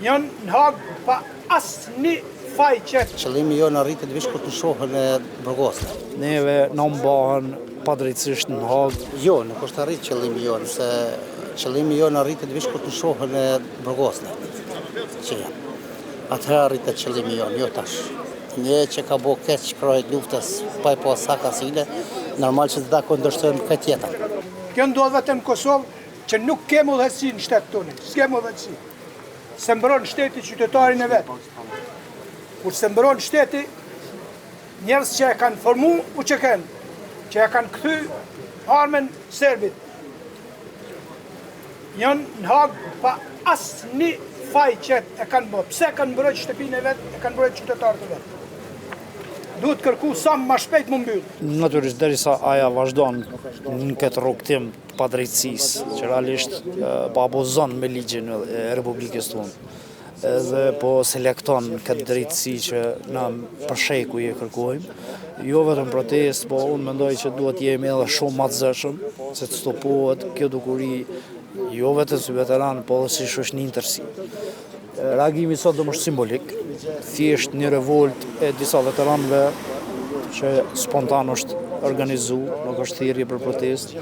janë në Hagë pa asnjë faj qetë. Qëllimi jo në rritet vish kur të shohën e burgosën. Neve në mbahen padrejtësisht në Hagë. Jo, nuk është arrit qëllimi jo, se qëllimi jo në rritet vish kur të shohën e burgosën. Që janë. Atëherë arritet qëllimi jo, jo tash. Një që ka bo keq krojt luftës, pa i po sa kasile, normal që të da kundërshtojmë këtë jetën. Kjo ndodh vetëm në Kosovë që nuk kemë udhëheqësi në shtetë tonë, s'kemë udhëheqësi. Se mbron shteti qytetarin e vetë. Kur se mbron shteti, njerëz që e kanë formu u që kanë, që e kanë kthy armën serbit. Janë në Hagë pa asnjë faj që e kanë bërë. Pse kanë mbrojtë shtëpinë e vetë, e kanë mbrojtë qytetarët e vetë. Duhet kërku sa më shpejt më mbyll. Natyrisht derisa aja vazhdon në këtë rrugtim të padrejtësisë, që realisht po abuzon me ligjin e Republikës tonë. Edhe po selekton këtë drejtësi që na për sheku i kërkojmë. Jo vetëm protestë, po unë mendoj që duhet jemi edhe shumë më të zëshëm, se të stopohet kjo dukuri jo vetëm si veteran, po edhe si shoqëni intersi. Reagimi sot do më është simbolik, thjesht një revolt e disa veteranëve që spontan është organizu, nuk është thirrje për protest,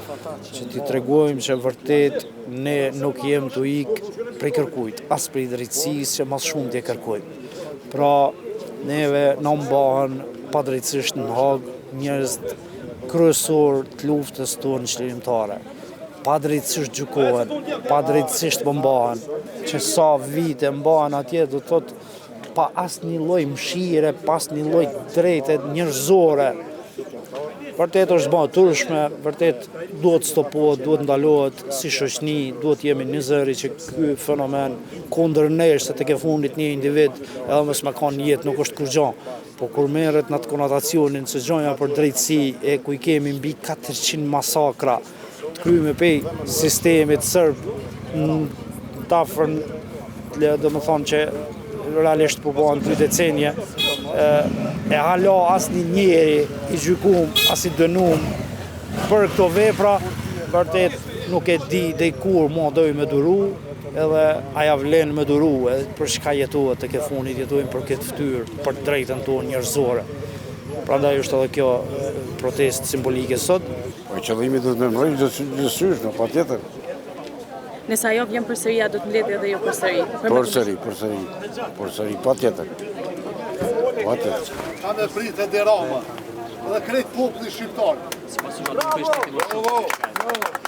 që t'i tregojmë që vërtet ne nuk jem të ikë prej kërkujt, as prej drejtësisë që mas shumë t'je kërkojmë. Pra, neve në mbahen padrejtësisht në Hagë njerëz kryesor të luftës tonë çlirimtare. Padrejtësisht gjykohen, padrejtësisht mbahen, që sa vite mbahen atje do të thotë pa asnjë lloj mëshire, pa asnjë lloj drejte njerëzore. Vërtet është bërë turshme, vërtet duhet stopohet, duhet ndalohet si shoqëni, duhet jemi në zëri që ky fenomen kundër nesh, se tek e fundit një individ edhe mos më kanë jetë nuk është kur gjë, po kur merret në atë konotacionin se gjonja për drejtësi e ku i kemi mbi 400 masakra të kryme pej sistemit sërb në tafrën, do më thonë që realisht po bëhen 2 decenje, e hala asnjë njeri i gjykum, as i dënum për këto vepra, vërtet nuk e di deri kur mo doj me duru, edhe aja vlen me duru, edhe për çka jetohet tek e fundit, jetojmë për këtë fytyrë, për drejtën tonë njerëzore. Prandaj është edhe kjo protestë simbolike sot. Po qëllimi do të mbrojë gjithësysh, patjetër. Nëse ajo vjen përsëri, a do të mbledhë edhe jo përsëri? Përsëri, patjetër. Ka me pritë dhe Rama, edhe krejt populli shqiptar. Si pasurat të peshtë të